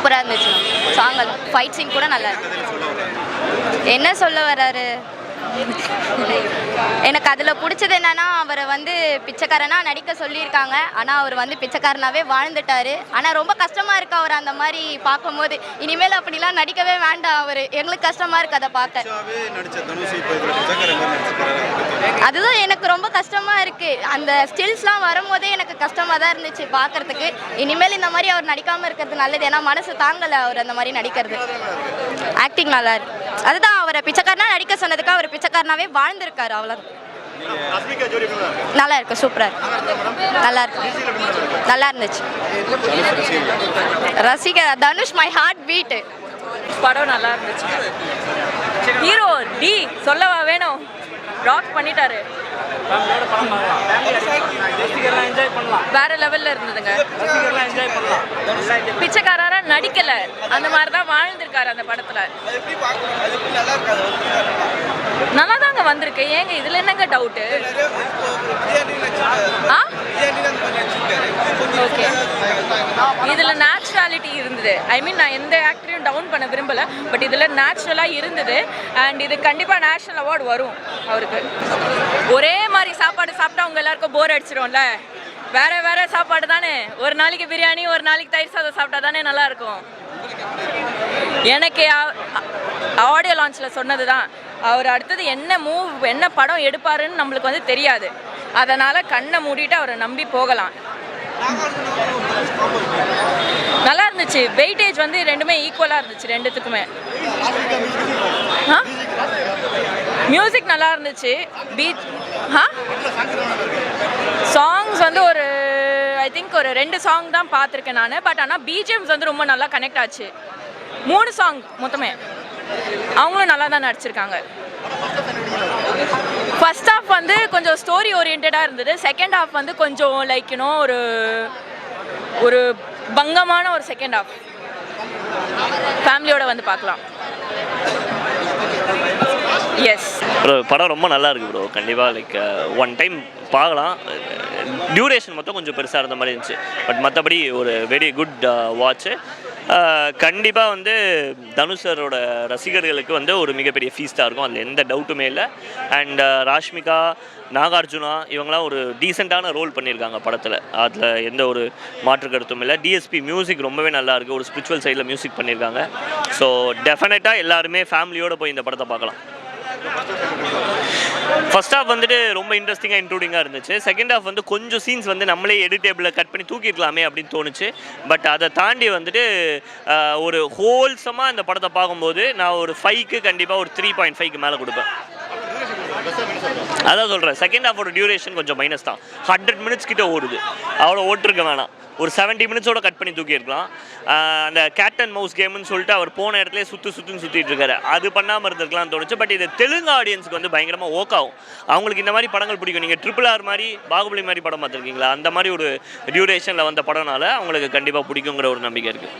சூப்பராக இருந்துச்சு. Song fight scene கூட நல்லா இருக்கு. என்ன சொல்ல வர்றாரு? எனக்கு அதில் பிடிச்சது என்னன்னா, அவரை வந்து பிச்சைக்காரனா நடிக்க சொல்லியிருக்காங்க. ஆனால் அவர் வந்து பிச்சைக்காரனாவே வாழ்ந்துட்டார். ஆனால் ரொம்ப கஷ்டமாக இருக்கு அவர் அந்த மாதிரி பார்க்கும்போது. இனிமேல் அப்படிலாம் நடிக்கவே வேண்டாம் அவர். எங்களுக்கு கஷ்டமாக இருக்குது அதை பார்க்க. அதுதான் எனக்கு ரொம்ப கஷ்டமாக இருக்குது. அந்த ஸ்டில்ஸ்லாம் வரும்போதே எனக்கு கஷ்டமாக தான் இருந்துச்சு பார்க்குறதுக்கு. இனிமேல் இந்த மாதிரி அவர் நடிக்காமல் இருக்கிறது நல்லது. ஏன்னா மனசு தாங்கலை அவர் அந்த மாதிரி நடிக்கிறது. ஆக்டிங் நல்லா இருக்கு. அதுதான் அவரை பிச்சைக்காரனா நடிக்க சொன்னதுக்கு அவர் பிச்சைக்காரனாவே வாழ்ந்திருக்காரு. அவ்வளோதான். நல்லா இருக்கு. சூப்பராக இருக்கு. நல்லா இருக்கு. நல்லா இருந்துச்சு. ரசிகர் தனுஷ் மை ஹார்ட் பீட். படம் நல்லா இருந்துச்சு. ஹீரோ டி சொல்லவா வேணும், ராக் பண்ணிட்டாரு. வேற லெவல்ல இருந்ததுங்க. பிச்சைக்காரரா நடிக்கல, அந்த மாதிரி தான் வாழ்ந்திருக்காரு அந்த படத்துல. நல்லா தாங்க வந்திருக்கு. ஏங்க இதுல என்னங்க டவுட்டு? ஓகே, இதுல நேச்சுராலிட்டி இருந்தது. ஐ மீன், நான் எந்த ஆக்டரையும் டவுன் பண்ண விரும்பல, பட் இதுல நேச்சுரலா இருந்தது. அண்ட் இது கண்டிப்பா நேஷனல் அவார்டு வரும் அவருக்கு. ஒரே மாதிரி சாப்பாடு சாப்பிட்டா அவங்க எல்லாருக்கும் போர் அடிச்சிடும்ல. வேற வேற சாப்பாடு தானே. ஒரு நாளைக்கு பிரியாணி, ஒரு நாளைக்கு தயிர் சாதம் சாப்பிட்டா தானே நல்லா இருக்கும். எனக்கு ஆடியோ லான்ச்சில் சொன்னது தான், அவர் அடுத்தது என்ன படம் எடுப்பாருன்னு நம்மளுக்கு வந்து தெரியாது. அதனால் கண்ணை மூடிட்டு அவரை நம்பி போகலாம். நல்லா இருந்துச்சு. வெயிட்டேஜ் வந்து ரெண்டுமே ஈக்குவலாக இருந்துச்சு ரெண்டுத்துக்குமே. மியூசிக் நல்லா இருந்துச்சு. பீட் சாங்ஸ் வந்து ஒரு ஐ திங்க் ஒரு 2 சாங் தான் பார்த்துருக்கேன் நான். பட் ஆனால் பிஜிஎம்ஸ் வந்து ரொம்ப நல்லா கனெக்ட் ஆச்சு. 3 சாங் மொத்தமே. அவங்களும் நல்லா தான் நடிச்சிருக்காங்க. ஃபர்ஸ்ட் ஹாஃப் வந்து கொஞ்சம் ஸ்டோரி ஓரியன்டாக இருந்தது. செகண்ட் ஹாஃப் வந்து கொஞ்சம் லைக் யூனோ ஒரு பங்கமான ஒரு செகண்ட் ஹாஃப். ஃபேமிலியோட வந்து பார்க்கலாம். எஸ் ப்ரோ, படம் ரொம்ப நல்லா இருக்குது ப்ரோ. கண்டிப்பாக லைக் ஒன் டைம் பார்க்கலாம். டியூரேஷன் மட்டும் கொஞ்சம் பெருசாக இருந்த மாதிரி இருந்துச்சு. பட் மற்றபடி ஒரு வெரி குட் வாட்ச்சு. கண்டிப்பாக வந்து தனுஷரோட ரசிகர்களுக்கு வந்து ஒரு மிகப்பெரிய ஃபீஸ்டாக இருக்கும், அதில் எந்த டவுட்டுமே இல்லை. அண்ட் ராஷ்மிகா, நாகார்ஜுனா இவங்களாம் ஒரு டீசெண்டான ரோல் பண்ணியிருக்காங்க படத்தில். அதில் எந்த ஒரு மாற்று கருத்தும் இல்லை. டிஎஸ்பி மியூசிக் ரொம்பவே நல்லா இருக்குது. ஒரு ஸ்பிரிச்சுவல் சைடில் மியூசிக் பண்ணியிருக்காங்க. ஸோ டெஃபினட்டாக எல்லாருமே ஃபேமிலியோடு போய் இந்த படத்தை பார்க்கலாம். ஃபர்ஸ்ட் ஹாஃப் வந்துட்டு ரொம்ப இன்ட்ரெஸ்டிங்காக இன்க்ளூடிங்காக இருந்துச்சு. செகண்ட் ஹாஃப் வந்து கொஞ்சம் சீன்ஸ் வந்து நம்மளே எடிட்டேபிளில் கட் பண்ணி தூக்கிடலாமே அப்படின்னு தோணுச்சு. பட் அதை தாண்டி வந்துட்டு ஒரு ஹோல்சமாக இந்த படத்தை பார்க்கும்போது நான் ஒரு 5க்கு கண்டிப்பாக ஒரு 3.5க்கு மேலே கொடுப்பேன். அதான் சொல்கிறேன், செகண்ட் ஹாஃபோட டியூரேஷன் கொஞ்சம் மைனஸ் தான். 100 மினிட்ஸ் கிட்ட ஓடுது. அவ்வளோ ஓட்டிருக்க வேணாம். ஒரு 70 மினிட்ஸோட கட் பண்ணி தூக்கியிருக்கலாம். அந்த கேட் அண்ட் மவுஸ் கேம்னு சொல்லிட்டு அவர் போன இடத்துல சுற்றிட்டு இருக்காரு. அது பண்ணாமல் இருந்திருக்கலாம்னு தோணுச்சு. பட் இது தெலுங்கு ஆடியன்ஸுக்கு வந்து பயங்கரமாக ஓக் ஆகும். அவங்களுக்கு இந்த மாதிரி படங்கள் பிடிக்கும். நீங்கள் RRR மாதிரி, பாகுபலி மாதிரி படம் பார்த்துருக்கீங்களா? அந்த மாதிரி ஒரு டியூரேஷனில் வந்த படம்னால அவங்களுக்கு கண்டிப்பாக பிடிக்குங்கிற ஒரு நம்பிக்கை இருக்குது.